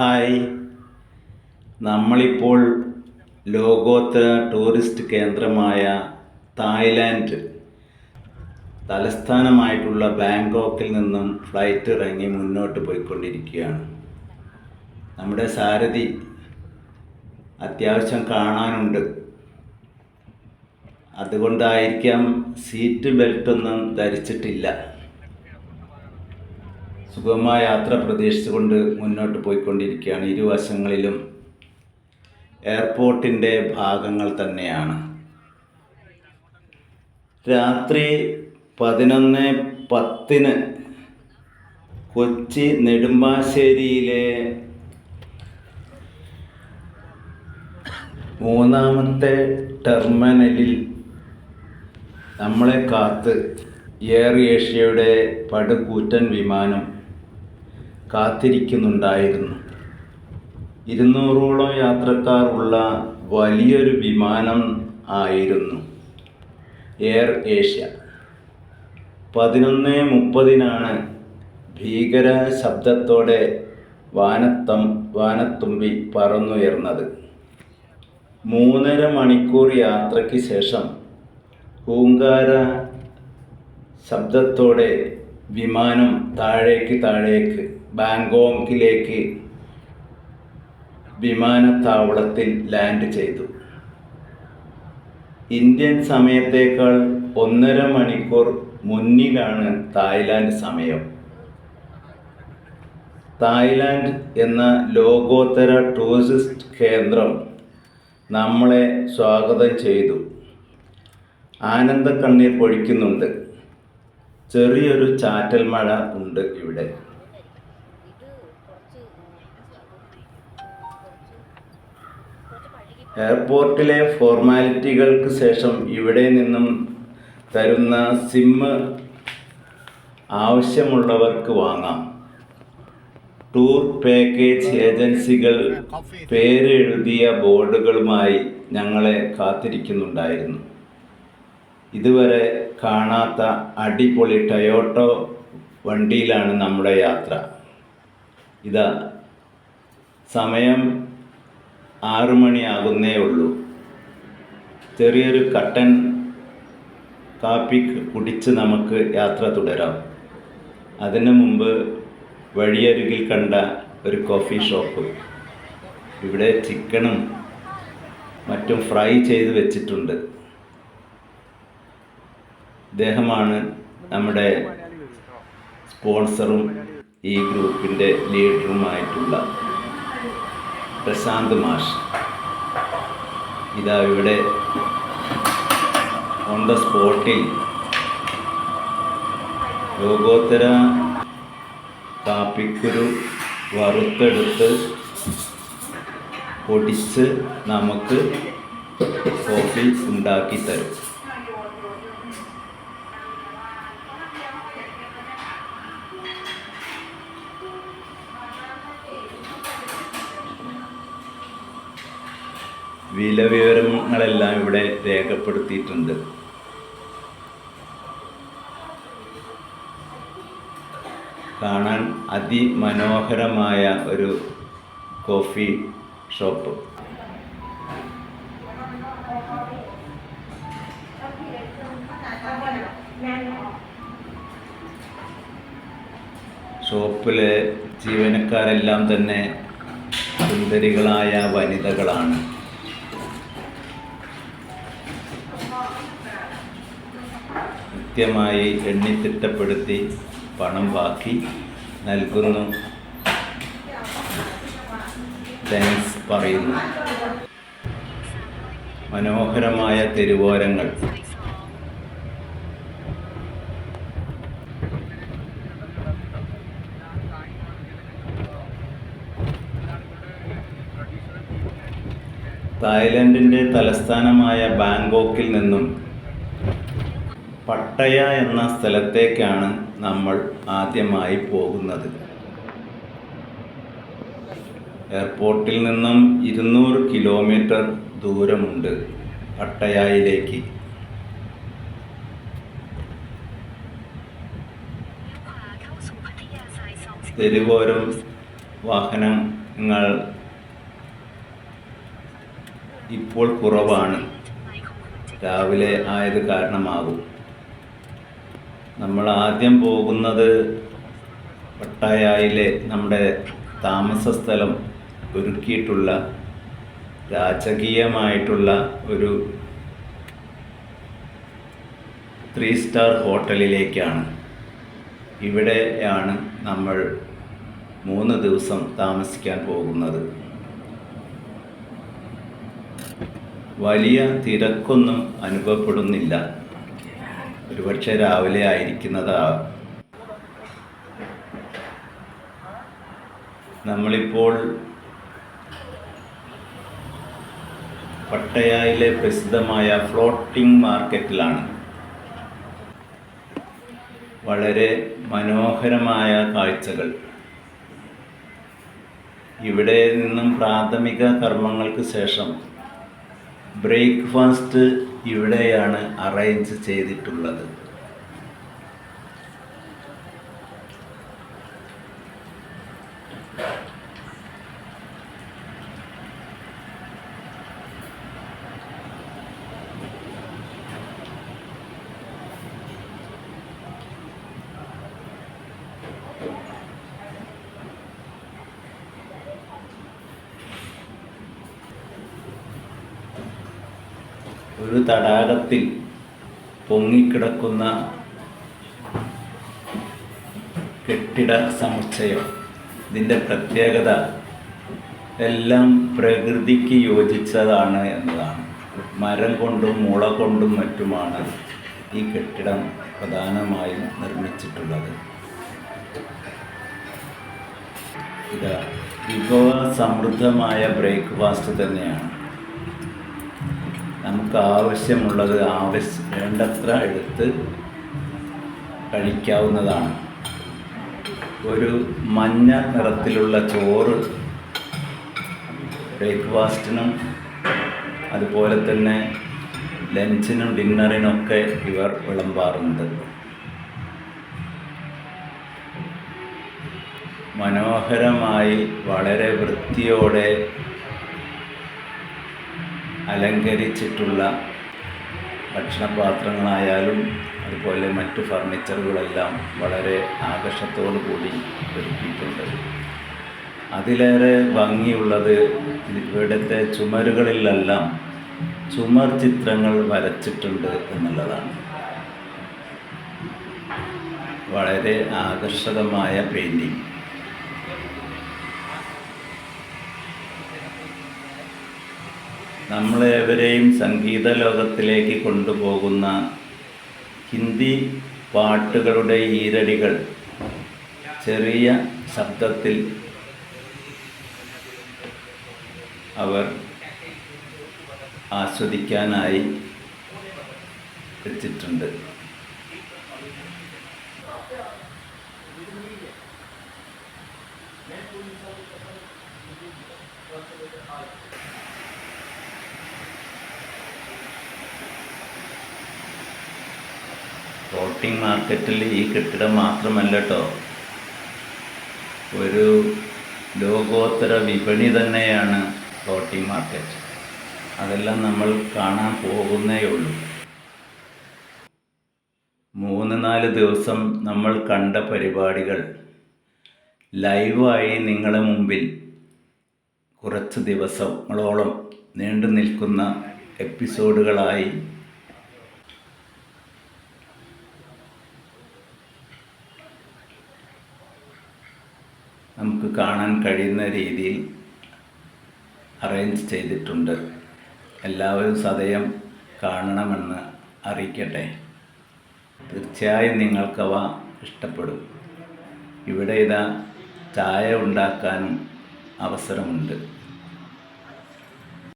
Hi, നമ്മളിപ്പോൾ ലോകോത്തര tourist കേന്ദ്രമായ തായ്ലാൻഡ് തലസ്ഥാനമായിട്ടുള്ള ബാങ്കോക്കിൽ നിന്നും ഫ്ലൈറ്റ് ഇറങ്ങി മുന്നോട്ട് പോയിക്കൊണ്ടിരിക്കുകയാണ്. നമ്മുടെ സാരഥി അത്യാവശ്യം കാണാനുണ്ട്. അതുകൊണ്ടായിരിക്കാം സീറ്റ് ബെൽറ്റൊന്നും ധരിച്ചിട്ടില്ല. സുഗമമായ യാത്ര പ്രതീക്ഷിച്ചുകൊണ്ട് മുന്നോട്ട് പോയിക്കൊണ്ടിരിക്കുകയാണ്. ഇരുവശങ്ങളിലും എയർപോർട്ടിൻ്റെ ഭാഗങ്ങൾ തന്നെയാണ്. രാത്രി 11:10 കൊച്ചി നെടുമ്പാശ്ശേരിയിലെ മൂന്നാമത്തെ ടെർമിനലിൽ നമ്മളെ കാത്ത് എയർ ഏഷ്യയുടെ പടുകൂറ്റൻ വിമാനം കാത്തിരിക്കുന്നുണ്ടായിരുന്നു. 200ഓളം യാത്രക്കാർ ഉള്ള വലിയൊരു വിമാനം ആയിരുന്നു എയർ ഏഷ്യ. 11:30 ഭീകര ശബ്ദത്തോടെ വാനത്തുമ്പി പറന്നുയർന്നത്. 3.5 മണിക്കൂർ യാത്രയ്ക്ക് ശേഷം ഹൂങ്കാര ശബ്ദത്തോടെ വിമാനം താഴേക്ക് ബാങ്കോക്കിലേക്ക് വിമാനത്താവളത്തിൽ ലാൻഡ് ചെയ്തു. ഇന്ത്യൻ സമയത്തേക്കാൾ 1.5 മണിക്കൂർ മുന്നിലാണ് തായ്ലാൻഡ് സമയം. തായ്ലാൻഡ് എന്ന ലോകോത്തര ടൂറിസ്റ്റ് കേന്ദ്രം നമ്മളെ സ്വാഗതം ചെയ്തു. ആനന്ദ കണ്ണീർ പൊഴിക്കുന്നുണ്ട്. ചെറിയൊരു ചാറ്റൽ മഴ ഉണ്ട് ഇവിടെ. എയർപോർട്ടിലെ ഫോർമാലിറ്റികൾക്ക് ശേഷം ഇവിടെ നിന്നും തരുന്ന സിം ആവശ്യമുള്ളവർക്ക് വാങ്ങാം. ടൂർ പാക്കേജ് ഏജൻസികൾ പേരെഴുതിയ ബോർഡുകളുമായി ഞങ്ങളെ കാത്തിരിക്കുന്നുണ്ടായിരുന്നു. ഇതുവരെ കാണാത്ത അടിപൊളി ടൊയോട്ടോ വണ്ടിയിലാണ് നമ്മുടെ യാത്ര. ഇതാ സമയം 6 മണിയാകുന്നേ ഉള്ളൂ. ചെറിയൊരു കട്ടൻ കാപ്പി കുടിച്ച് നമുക്ക് യാത്ര തുടരാം. അതിനു മുമ്പ് വഴിയരികിൽ കണ്ട ഒരു കോഫി ഷോപ്പ്. ഇവിടെ ചിക്കനും മറ്റും ഫ്രൈ ചെയ്ത് വെച്ചിട്ടുണ്ട്. ഇദ്ദേഹമാണ് നമ്മുടെ സ്പോൺസറും ഈ ഗ്രൂപ്പിൻ്റെ ലീഡറുമായിട്ടുള്ള പ്രശാന്ത് മാഷ്. ഇതാ ഇവിടെ ഓൺ ദ സ്പോട്ടിൽ ലോകോത്തര കാപ്പിക്കുരു വറുത്തെടുത്ത് പൊടിച്ച് നമുക്ക് കോഫി ഉണ്ടാക്കി തരും. വില വിവരങ്ങളെല്ലാം ഇവിടെ രേഖപ്പെടുത്തിയിട്ടുണ്ട്. കാണാൻ അതിമനോഹരമായ ഒരു കോഫി ഷോപ്പ്. ഷോപ്പിലെ ജീവനക്കാരെല്ലാം തന്നെ സുന്ദരികളായ വനിതകളാണ്. കൃത്യമായി എണ്ണിത്തിട്ടപ്പെടുത്തി പണം ബാക്കി നൽകുന്നു. താങ്ക്സ് പറയുന്നു. മനോഹരമായ തെരുവോരങ്ങൾ. തായ്ലൻഡിൻ്റെ തലസ്ഥാനമായ ബാങ്കോക്കിൽ നിന്നും പട്ടയ എന്ന സ്ഥലത്തേക്കാണ് നമ്മൾ ആദ്യമായി പോകുന്നത്. എയർപോർട്ടിൽ നിന്നും 200 കിലോമീറ്റർ ദൂരമുണ്ട് പട്ടയയിലേക്ക്. തെരുവോരം വാഹനം നിങ്ങൾ ഇപ്പോൾ കുറവാണ്, രാവിലെ ആയത് കാരണമാകും. നമ്മൾ ആദ്യം പോകുന്നത് പട്ടായയിലെ നമ്മുടെ താമസ സ്ഥലം ഒരുക്കിയിട്ടുള്ള രാജകീയമായിട്ടുള്ള ഒരു 3 സ്റ്റാർ ഹോട്ടലിലേക്കാണ്. ഇവിടെയാണ് നമ്മൾ 3 ദിവസം താമസിക്കാൻ പോകുന്നത്. വലിയ തിരക്കൊന്നും അനുഭവപ്പെടുന്നില്ല. ഒരുപക്ഷെ രാവിലെ ആയിരിക്കുന്നതാവും. നമ്മളിപ്പോൾ പട്ടയയിലെ പ്രസിദ്ധമായ ഫ്ലോട്ടിംഗ് മാർക്കറ്റിലാണ്. വളരെ മനോഹരമായ കാഴ്ചകൾ. ഇവിടെ നിന്നും പ്രാഥമിക കർമ്മങ്ങൾക്ക് ശേഷം ബ്രേക്ക്ഫാസ്റ്റ് ഇവിടെയാണ് അറേഞ്ച് ചെയ്തിട്ടുള്ളത്. ഒരു തടാകത്തിൽ പൊങ്ങിക്കിടക്കുന്ന കെട്ടിട സമുച്ചയം. ഇതിൻ്റെ പ്രത്യേകത എല്ലാം പ്രകൃതിക്ക് യോജിച്ചതാണ് എന്നതാണ്. മരം കൊണ്ടും മുള കൊണ്ടും മറ്റുമാണ് ഈ കെട്ടിടം പ്രധാനമായും നിർമ്മിച്ചിട്ടുള്ളത്. ഇത് വിഭവ സമൃദ്ധമായ ബ്രേക്ക്ഫാസ്റ്റ് തന്നെയാണ്. നമുക്ക് ആവശ്യമുള്ളത് വേണ്ടത്ര എടുത്ത് കഴിക്കാവുന്നതാണ്. ഒരു മഞ്ഞ നിറത്തിലുള്ള ചോറ് ബ്രേക്ക്ഫാസ്റ്റിനും അതുപോലെ തന്നെ ലഞ്ചിനും ഡിന്നറിനൊക്കെ ഇവർ വിളമ്പാറുണ്ട്. മനോഹരമായി വളരെ വൃത്തിയോടെ അലങ്കരിച്ചിട്ടുള്ള ഭക്ഷണപാത്രങ്ങളായാലും അതുപോലെ മറ്റു ഫർണിച്ചറുകളെല്ലാം വളരെ ആകർഷത്തോടു കൂടി ഒരുക്കിയിട്ടുണ്ട്. അതിലേറെ ഭംഗിയുള്ളത് ഇവിടുത്തെ ചുമരുകളിലെല്ലാം ചുമർ ചിത്രങ്ങൾ വരച്ചിട്ടുണ്ട് എന്നുള്ളതാണ്. വളരെ ആകർഷകമായ പെയിൻറ്റിങ്. നമ്മളെവരെയും സംഗീത ലോകത്തിലേക്ക് കൊണ്ടുപോകുന്ന ഹിന്ദി പാട്ടുകളുടെ ഈരടികൾ ചെറിയ ശബ്ദത്തിൽ അവർ ആസ്വദിക്കാനായി വെച്ചിട്ടുണ്ട്. ഫ്ലോട്ടിംഗ് മാർക്കറ്റിൽ ഈ കെട്ടിടം മാത്രമല്ല കേട്ടോ, ഒരു ലോകോത്തര വിപണി തന്നെയാണ് ഫ്ലോട്ടിംഗ് മാർക്കറ്റ്. അതെല്ലാം നമ്മൾ കാണാൻ പോകുന്നേ ഉള്ളൂ. 3-4 ദിവസം നമ്മൾ കണ്ട പരിപാടികൾ ലൈവായി നിങ്ങളുടെ മുമ്പിൽ കുറച്ച് ദിവസങ്ങളോളം നീണ്ടു നിൽക്കുന്ന എപ്പിസോഡുകളായി നമുക്ക് കാണാൻ കഴിയുന്ന രീതിയിൽ അറേഞ്ച് ചെയ്തിട്ടുണ്ട്. എല്ലാവരും സദയം കാണണമെന്ന് അറിയിക്കട്ടെ. തീർച്ചയായും നിങ്ങൾക്കവ ഇഷ്ടപ്പെടും. ഇവിടെ ചായ ഉണ്ടാക്കാനും അവസരമുണ്ട്.